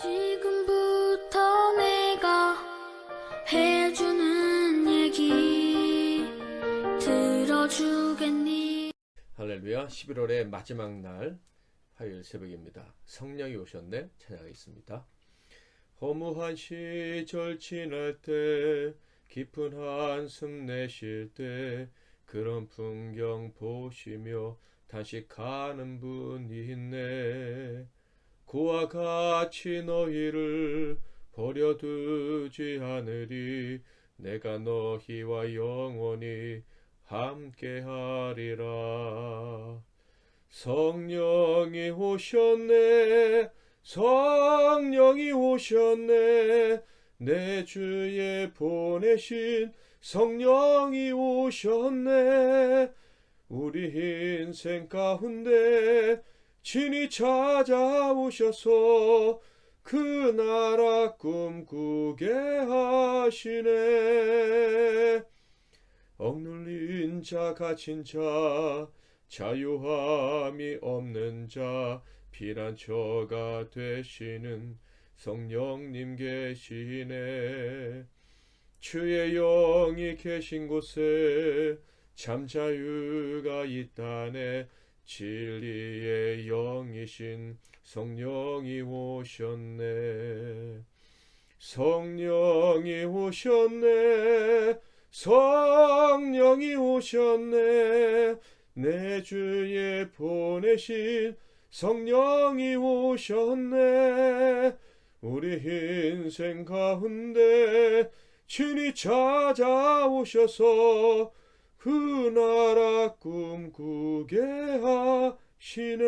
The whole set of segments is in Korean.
지금부터 내가 해주는 얘기 들어주겠니? 할렐루야. 11월의 마지막 날 화요일 새벽입니다. 성령이 오셨네 찬양하겠습니다. 허무한 시절 지날 때 깊은 한숨 내쉴 때 그런 풍경 보시며 단식하는 분이 있네. 그와 같이 너희를 버려두지 않으리. 내가 너희와 영원히 함께하리라. 성령이 오셨네. 성령이 오셨네. 내 주에 보내신 성령이 오셨네. 우리 인생 가운데 친히 찾아오셔서 그 나라 꿈꾸게 하시네. 억눌린 자 갇힌 자 자유함이 없는 자 피난처가 되시는 성령님 계시네. 주의 영이 계신 곳에 참 자유가 있다네. 진리의 영이신 성령이 오셨네. 성령이 오셨네. 성령이 오셨네. 내 주에 보내신 성령이 오셨네. 우리 인생 가운데 친히 찾아오셔서 그 나라 꿈꾸게 하시네.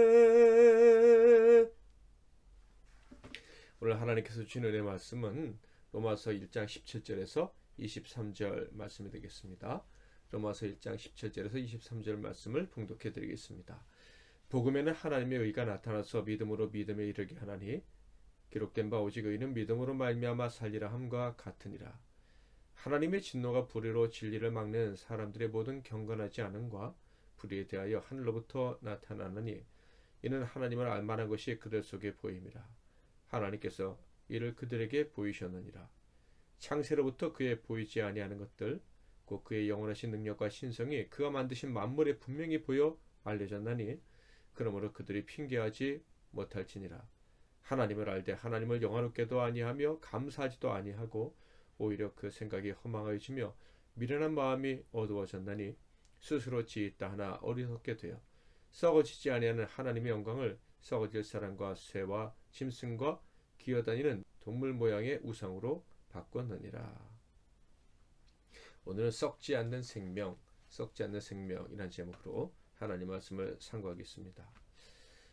오늘 하나님께서 주신 은혜의 말씀은 로마서 1장 17절에서 23절 말씀이 되겠습니다. 로마서 1장 17절에서 23절 말씀을 봉독해 드리겠습니다. 복음에는 하나님의 의가 나타나서 믿음으로 믿음에 이르게 하나니 기록된 바 오직 의는 믿음으로 말미암아 살리라 함과 같으니라. 하나님의 진노가 불의로 진리를 막는 사람들의 모든 경건하지 않음과 불의에 대하여 하늘로부터 나타나느니 이는 하나님을 알만한 것이 그들 속에 보임이라. 하나님께서 이를 그들에게 보이셨느니라. 창세로부터 그의 보이지 아니하는 것들 곧 그의 영원하신 능력과 신성이 그가 만드신 만물에 분명히 보여 알려졌나니 그러므로 그들이 핑계하지 못할지니라. 하나님을 알되 하나님을 영화롭게도 아니하며 감사하지도 아니하고 오히려 그 생각이 허망해지며 미련한 마음이 어두워졌나니 스스로 지있다 하나 어리석게 되어 썩어지지 아니하는 하나님의 영광을 썩어질 사람과 새와 짐승과 기어다니는 동물 모양의 우상으로 바꿨느니라. 오늘은 썩지 않는 생명이라는 제목으로 하나님 말씀을 상고하겠습니다.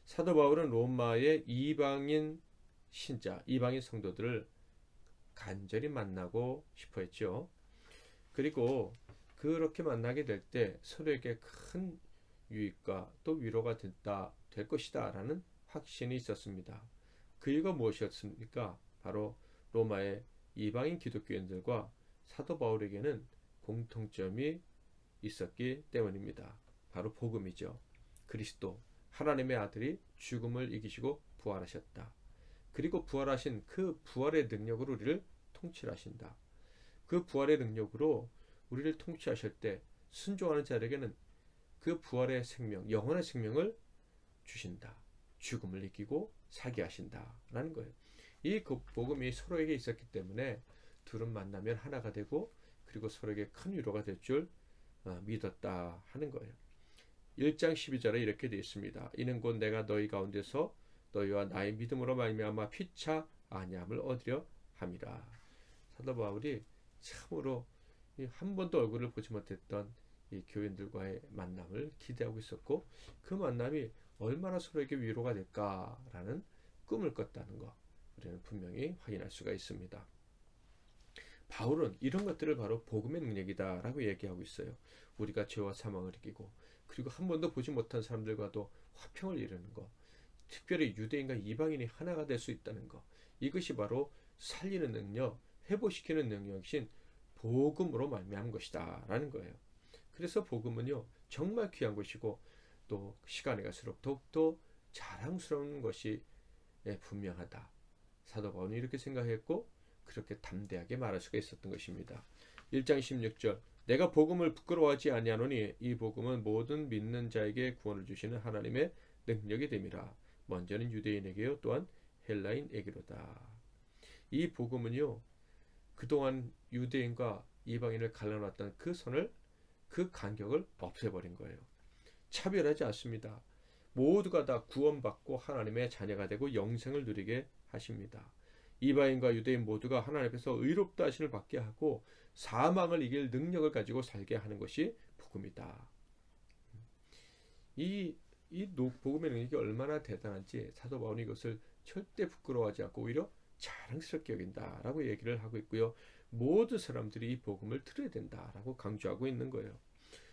사도 바울은 로마의 이방인 신자, 이방인 성도들을 간절히 만나고 싶어 했죠. 그리고 그렇게 만나게 될 때 서로에게 큰 유익과 또 위로가 될 것이다 라는 확신이 있었습니다. 그 이유가 무엇이었습니까? 바로 로마의 이방인 기독교인들과 사도 바울에게는 공통점이 있었기 때문입니다. 바로 복음이죠. 그리스도, 하나님의 아들이 죽음을 이기시고 부활하셨다. 그리고 부활하신 그 부활의 능력으로 우리를 통치하신다. 그 부활의 능력으로 우리를 통치하실 때 순종하는 자에게는 그 부활의 생명, 영원의 생명을 주신다. 죽음을 이기고 살게 하신다 라는 거예요. 이 복음이 서로에게 있었기 때문에 둘은 만나면 하나가 되고 그리고 서로에게 큰 위로가 될 줄 믿었다 하는 거예요. 1장 12절에 이렇게 되어 있습니다. 이는 곧 내가 너희 가운데서 너희와 나의 믿음으로 말미암아 피차 아니함을 얻으려 함이라. 사도 바울이 참으로 한 번도 얼굴을 보지 못했던 이 교인들과의 만남을 기대하고 있었고 그 만남이 얼마나 서로에게 위로가 될까라는 꿈을 꿨다는 것 우리는 분명히 확인할 수가 있습니다. 바울은 이런 것들을 바로 복음의 능력이다 라고 얘기하고 있어요. 우리가 죄와 사망을 이기고 그리고 한 번도 보지 못한 사람들과도 화평을 이루는 것, 특별히 유대인과 이방인이 하나가 될 수 있다는 것, 이것이 바로 살리는 능력, 회복시키는 능력이신 복음으로 말미암은 것이다 라는 거예요. 그래서 복음은요 정말 귀한 것이고 또 시간이 갈수록 더욱더 자랑스러운 것이 분명하다. 사도 바울은 이렇게 생각했고 그렇게 담대하게 말할 수가 있었던 것입니다. 1장 16절 내가 복음을 부끄러워하지 아니하노니 이 복음은 모든 믿는 자에게 구원을 주시는 하나님의 능력이 됨이라. 먼저는 유대인에게요 또한 헬라인에게로다. 이 복음은요 그동안 유대인과 이방인을 갈라놨던 그 선을 그 간격을 없애버린 거예요. 차별하지 않습니다. 모두가 다 구원받고 하나님의 자녀가 되고 영생을 누리게 하십니다. 이방인과 유대인 모두가 하나님 앞에서 의롭다 하심을 받게 하고 사망을 이길 능력을 가지고 살게 하는 것이 복음이다. 이 복음의 능력이 얼마나 대단한지 사도 바울이 이것을 절대 부끄러워하지 않고 오히려 자랑스럽게 여긴다라고 얘기를 하고 있고요. 모든 사람들이 이 복음을 들어야 된다라고 강조하고 있는 거예요.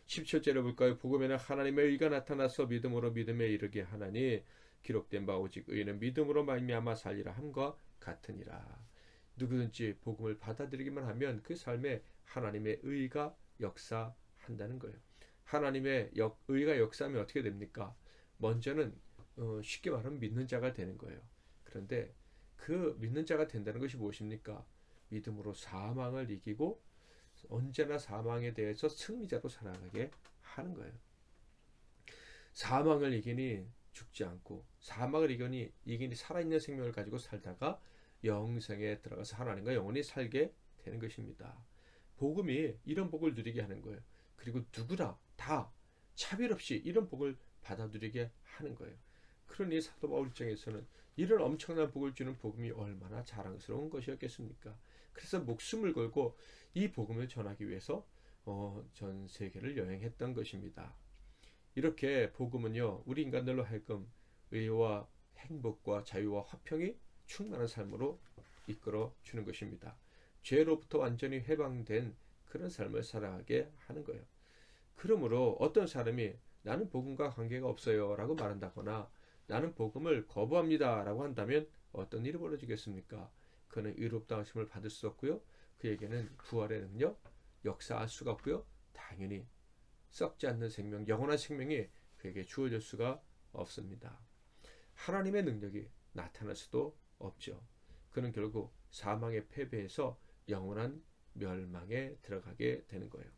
17절에 볼까요? 복음에는 하나님의 의가 나타나서 믿음으로 믿음에 이르게 하나니 기록된 바 오직 의는 믿음으로 말미암아 살리라 함과 같으니라. 누구든지 복음을 받아들이기만 하면 그 삶에 하나님의 의가 역사한다는 거예요. 하나님의 의가 역사하면 어떻게 됩니까? 먼저는 쉽게 말하면 믿는 자가 되는 거예요. 그런데 그 믿는 자가 된다는 것이 무엇입니까? 믿음으로 사망을 이기고 언제나 사망에 대해서 승리자로 살아가게 하는 거예요. 사망을 이기니 죽지 않고 사망을 이기니 살아있는 생명을 가지고 살다가 영생에 들어가서 하나님과 영원히 살게 되는 것입니다. 복음이 이런 복을 누리게 하는 거예요. 그리고 누구나 다 차별 없이 이런 복을 받아 누리게 하는 거예요. 그러니 사도 바울 입장에서는 이런 엄청난 복을 주는 복음이 얼마나 자랑스러운 것이었겠습니까? 그래서 목숨을 걸고 이 복음을 전하기 위해서 전 세계를 여행했던 것입니다. 이렇게 복음은요 우리 인간들로 하여금 의와 행복과 자유와 화평이 충만한 삶으로 이끌어 주는 것입니다. 죄로부터 완전히 해방된 그런 삶을 살아가게 하는 거예요. 그러므로 어떤 사람이 나는 복음과 관계가 없어요 라고 말한다거나 나는 복음을 거부합니다 라고 한다면 어떤 일이 벌어지겠습니까? 그는 의롭다 하심을 받을 수 없고요. 그에게는 부활의 능력 역사할 수가 없고요. 당연히 썩지 않는 생명, 영원한 생명이 그에게 주어질 수가 없습니다. 하나님의 능력이 나타날 수도 없죠. 그는 결국 사망에 패배해서 영원한 멸망에 들어가게 되는 거예요.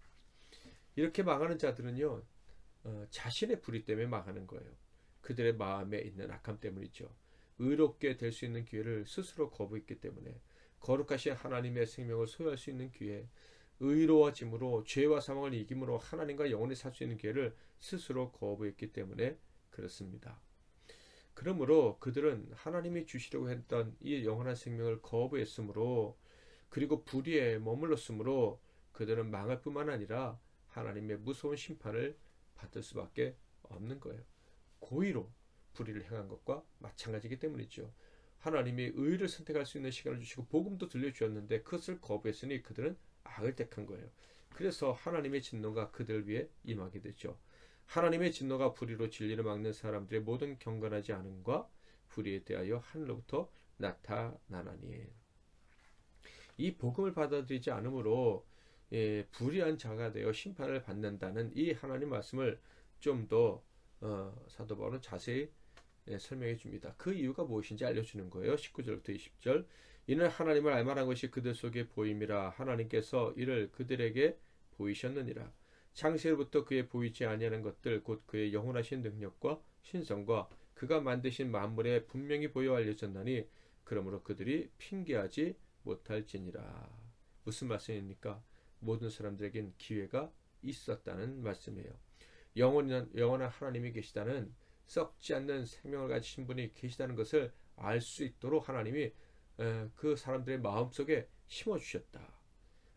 이렇게 망하는 자들은요 자신의 불의 때문에 망하는 거예요. 그들의 마음에 있는 악함 때문이죠. 의롭게 될 수 있는 기회를 스스로 거부했기 때문에 거룩하신 하나님의 생명을 소유할 수 있는 기회, 의로워짐으로 죄와 사망을 이김으로 하나님과 영원히 살 수 있는 기회를 스스로 거부했기 때문에 그렇습니다. 그러므로 그들은 하나님이 주시려고 했던 이 영원한 생명을 거부했으므로 그리고 불의에 머물렀으므로 그들은 망할 뿐만 아니라 하나님의 무서운 심판을 받을 수밖에 없는 거예요. 고의로 불의를 행한 것과 마찬가지이기 때문이죠. 하나님이 의를 선택할 수 있는 시간을 주시고 복음도 들려주었는데 그것을 거부했으니 그들은 악을 택한 거예요. 그래서 하나님의 진노가 그들 위해 임하게 되죠. 하나님의 진노가 불의로 진리를 막는 사람들의 모든 경건하지 않음과 불의에 대하여 하늘로부터 나타나나니. 이 복음을 받아들이지 않으므로 불의한 자가 되어 심판을 받는다는 이 하나님 말씀을 좀 더 사도 바울은 자세히 설명해 줍니다. 그 이유가 무엇인지 알려주는 거예요. 19절부터 20절 이는 하나님을 알만한 것이 그들 속에 보임이라 하나님께서 이를 그들에게 보이셨느니라. 창세로부터 그의 보이지 아니하는 것들 곧 그의 영원하신 능력과 신성과 그가 만드신 만물에 분명히 보여 알려졌나니 그러므로 그들이 핑계하지 못할지니라. 무슨 말씀입니까? 모든 사람들에겐 기회가 있었다는 말씀이에요. 영원한 하나님이 계시다는 썩지 않는 생명을 가지신 분이 계시다는 것을 알 수 있도록 하나님이 그 사람들의 마음속에 심어주셨다.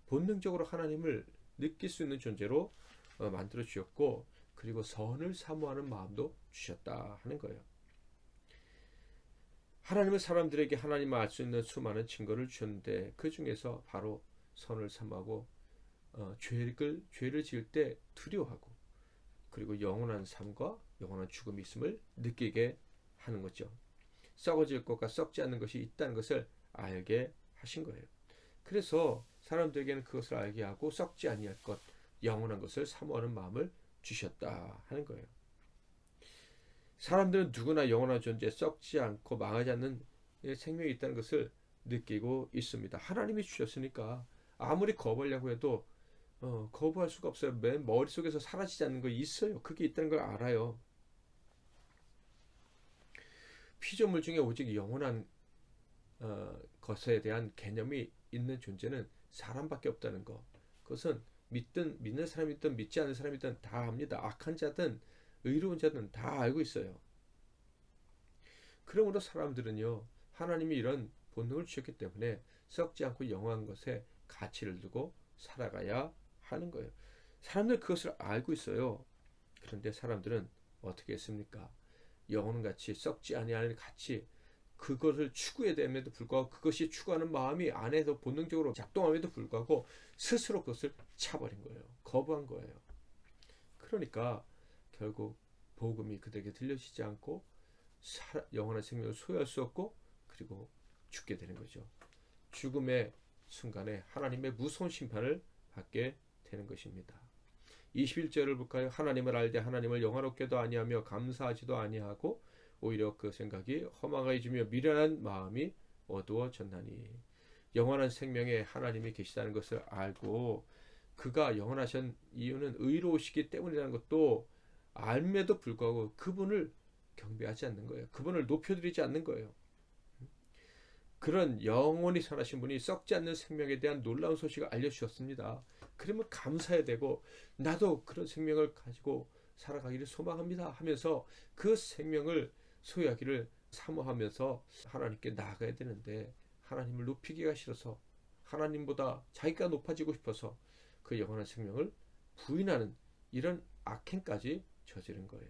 본능적으로 하나님을 느낄 수 있는 존재로 만들어 주셨고 그리고 선을 사모하는 마음도 주셨다 하는 거예요. 하나님은 사람들에게 하나님을 알 수 있는 수많은 증거를 주셨는데 그 중에서 바로 선을 사모하고 죄를 지을 때 두려워하고 그리고 영원한 삶과 영원한 죽음이 있음을 느끼게 하는 거죠. 썩어질 것과 썩지 않는 것이 있다는 것을 알게 하신 거예요. 그래서 사람들에게는 그것을 알게 하고 썩지 아니할 것, 영원한 것을 사모하는 마음을 주셨다 하는 거예요. 사람들은 누구나 영원한 존재, 썩지 않고 망하지 않는 생명이 있다는 것을 느끼고 있습니다. 하나님이 주셨으니까 아무리 거부하려고 해도 거부할 수가 없어요. 맨 머릿속에서 사라지지 않는 거 있어요. 그게 있다는 걸 알아요. 피조물 중에 오직 영원한 것에 대한 개념이 있는 존재는 사람밖에 없다는 거. 그것은 믿는 사람이든 믿지 않는 사람이든 다 압니다. 악한 자든 의로운 자든 다 알고 있어요. 그러므로 사람들은요, 하나님이 이런 본능을 주셨기 때문에 썩지 않고 영원한 것에 가치를 두고 살아가야 하는 거예요. 사람들 그것을 알고 있어요. 그런데 사람들은 어떻게 했습니까? 영원한 가치, 썩지 아니하는 가치, 그것을 추구해야 됨에도 불구하고 그것이 추구하는 마음이 안에서 본능적으로 작동함에도 불구하고 스스로 그것을 차버린 거예요. 거부한 거예요. 그러니까 결국 복음이 그들에게 들려지지 않고 영원한 생명을 소유할 수 없고 그리고 죽게 되는 거죠. 죽음의 순간에 하나님의 무서운 심판을 받게 되는 것입니다. 21절을 볼까요? 하나님을 알되 하나님을 영화롭게도 아니하며 감사하지도 아니하고 오히려 그 생각이 허망해지며 미련한 마음이 어두워졌나니. 영원한 생명에 하나님이 계시다는 것을 알고 그가 영원하신 이유는 의로우시기 때문이라는 것도 알면도 불구하고 그분을 경배하지 않는 거예요. 그분을 높여드리지 않는 거예요. 그런 영원히 살아신 분이 썩지 않는 생명에 대한 놀라운 소식을 알려주셨습니다. 그러면 감사해야 되고 나도 그런 생명을 가지고 살아가기를 소망합니다 하면서 그 생명을 소유하기를 사모하면서 하나님께 나아가야 되는데 하나님을 높이기가 싫어서 하나님보다 자기가 높아지고 싶어서 그 영원한 생명을 부인하는 이런 악행까지 저지른 거예요.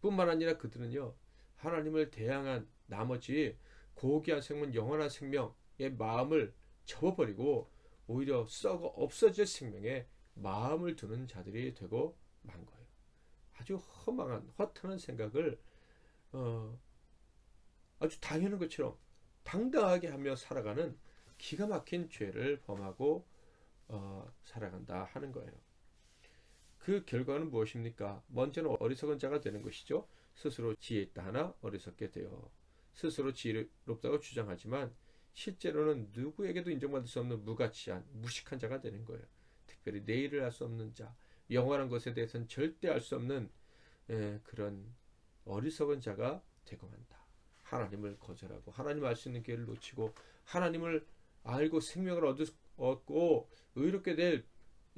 뿐만 아니라 그들은요, 하나님을 대항한 나머지 고귀한 생명, 영원한 생명의 마음을 접어버리고 오히려 썩어 없어질 생명에 마음을 두는 자들이 되고 만 거예요. 아주 허망한 허탄한 생각을 아주 당연한 것처럼 당당하게 하며 살아가는 기가 막힌 죄를 범하고 살아간다 하는 거예요. 그 결과는 무엇입니까? 먼저는 어리석은 자가 되는 것이죠. 스스로 지혜 있다 하나 어리석게 되어 스스로 지혜롭다고 주장하지만 실제로는 누구에게도 인정받을 수 없는 무가치한 무식한 자가 되는 거예요. 특별히 내일을 알 수 없는 자, 영원한 것에 대해서는 절대 알 수 없는 그런 어리석은 자가 되고 만다. 하나님을 거절하고 하나님 알 수 있는 기회를 놓치고 하나님을 알고 생명을 얻고 의롭게 될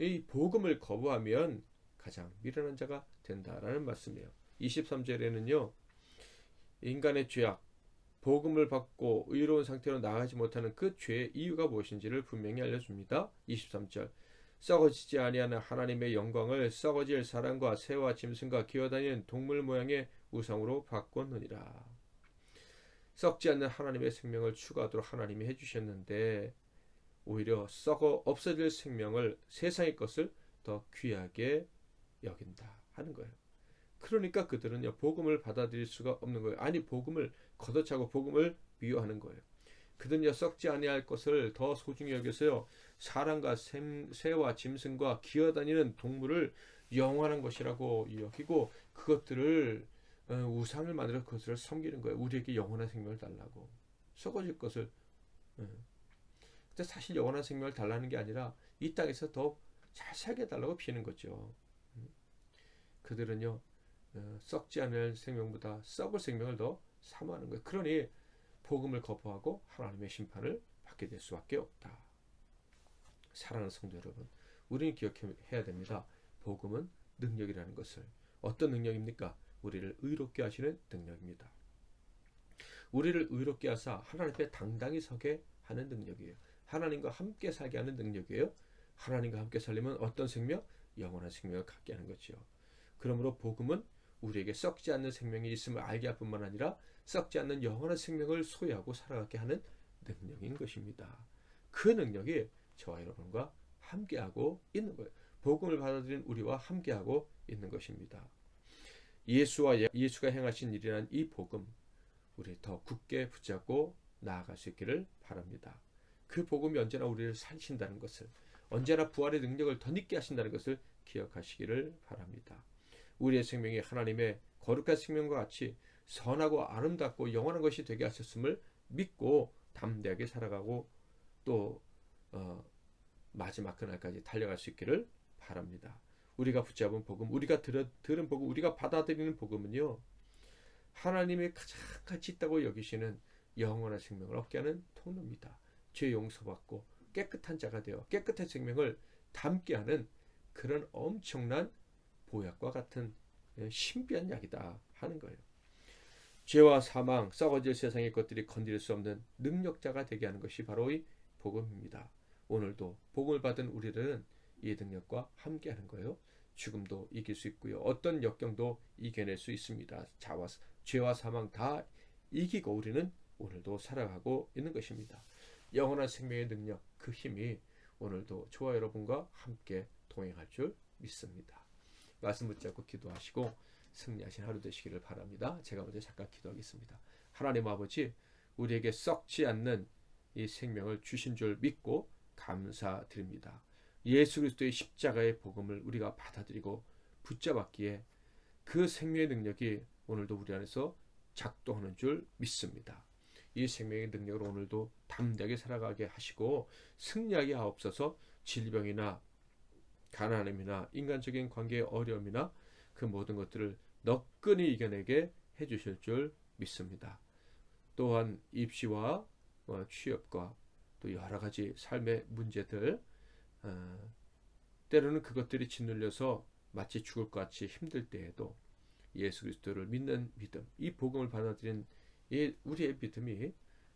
이 복음을 거부하면 가장 미련한 자가 된다라는 말씀이에요. 23절에는요. 인간의 죄악, 복음을 받고 의로운 상태로 나아가지 못하는 그 죄의 이유가 무엇인지를 분명히 알려줍니다. 23절 썩어지지 아니하는 하나님의 영광을 썩어질 사람과 새와 짐승과 기어다니는 동물 모양의 우상으로 바꿨느니라. 썩지 않는 하나님의 생명을 추구하도록 하나님이 해주셨는데 오히려 썩어 없어질 생명을 세상의 것을 더 귀하게 여긴다 하는 거예요. 그러니까 그들은요 복음을 받아들일 수가 없는 거예요. 아니 복음을 걷어차고 복음을 미워하는 거예요. 그들은요 썩지 아니할 것을 더 소중히 여겨서요 사람과 새와 짐승과 기어다니는 동물을 영원한 것이라고 여기고 그것들을 우상을 만들어 그것을 섬기는 거예요. 우리에게 영원한 생명을 달라고 썩어질 것을 근데 사실 영원한 생명을 달라는 게 아니라 이 땅에서 더 잘 살게 해달라고 비는 거죠. 그들은요 썩지 않을 생명보다 썩을 생명을 더 사모하는 거예요. 그러니 복음을 거부하고 하나님의 심판을 받게 될 수밖에 없다. 사랑하는 성도 여러분, 우리는 기억해야 됩니다. 복음은 능력이라는 것을. 어떤 능력입니까? 우리를 의롭게 하시는 능력입니다. 우리를 의롭게 하사 하나님 앞에 당당히 서게 하는 능력이에요. 하나님과 함께 살게 하는 능력이에요. 하나님과 함께 살려면 어떤 생명? 영원한 생명을 갖게 하는 거죠. 그러므로 복음은 우리에게 썩지 않는 생명이 있음을 알게 할 뿐만 아니라 썩지 않는 영원한 생명을 소유하고 살아가게 하는 능력인 것입니다. 그 능력이 저와 여러분과 함께하고 있는 거예요. 복음을 받아들인 우리와 함께하고 있는 것입니다. 예수가 행하신 일이란 이 복음 우리 더 굳게 붙잡고 나아갈 수 있기를 바랍니다. 그 복음이 언제나 우리를 살리신다는 것을 언제나 부활의 능력을 더 있게 하신다는 것을 기억하시기를 바랍니다. 우리의 생명이 하나님의 거룩한 생명과 같이 선하고 아름답고 영원한 것이 되게 하셨음을 믿고 담대하게 살아가고 또 마지막 그날까지 달려갈 수 있기를 바랍니다. 우리가 붙잡은 복음, 우리가 들은 복음, 우리가 받아들이는 복음은요, 하나님의 가장 가치 있다고 여기시는 영원한 생명을 얻게 하는 통로입니다. 죄 용서받고 깨끗한 자가 되어 깨끗한 생명을 담게 하는 그런 엄청난 보약과 같은 신비한 약이다 하는 거예요. 죄와 사망, 썩어질 세상의 것들이 건드릴 수 없는 능력자가 되게 하는 것이 바로 이 복음입니다. 오늘도 복음을 받은 우리들은 이 능력과 함께하는 거예요. 죽음도 이길 수 있고요. 어떤 역경도 이겨낼 수 있습니다. 죄와 사망 다 이기고 우리는 오늘도 살아가고 있는 것입니다. 영원한 생명의 능력, 그 힘이 오늘도 저와 여러분과 함께 동행할 줄 믿습니다. 말씀 붙잡고 기도하시고 승리하신 하루 되시기를 바랍니다. 제가 먼저 잠깐 기도하겠습니다. 하나님 아버지, 우리에게 썩지 않는 이 생명을 주신 줄 믿고 감사드립니다. 예수 그리스도의 십자가의 복음을 우리가 받아들이고 붙잡았기에 그 생명의 능력이 오늘도 우리 안에서 작동하는 줄 믿습니다. 이 생명의 능력을 오늘도 담대하게 살아가게 하시고 승리하게 하옵소서. 질병이나 가난함이나 인간적인 관계의 어려움이나 그 모든 것들을 너끈히 이겨내게 해주실 줄 믿습니다. 또한 입시와 취업과 또 여러 가지 삶의 문제들, 때로는 그것들이 짓눌려서 마치 죽을 것 같이 힘들 때에도 예수 그리스도를 믿는 믿음, 이 복음을 받아들인 이 우리의 믿음이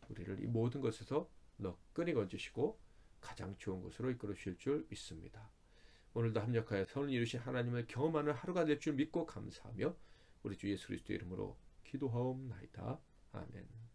우리를 이 모든 것에서 너끈히 건지시고 가장 좋은 곳으로 이끌어 주실 줄 믿습니다. 오늘도 합력하여 선을 이루신 하나님을 경험하는 하루가 될 줄 믿고 감사하며 우리 주 예수 그리스도 이름으로 기도하옵나이다. 아멘.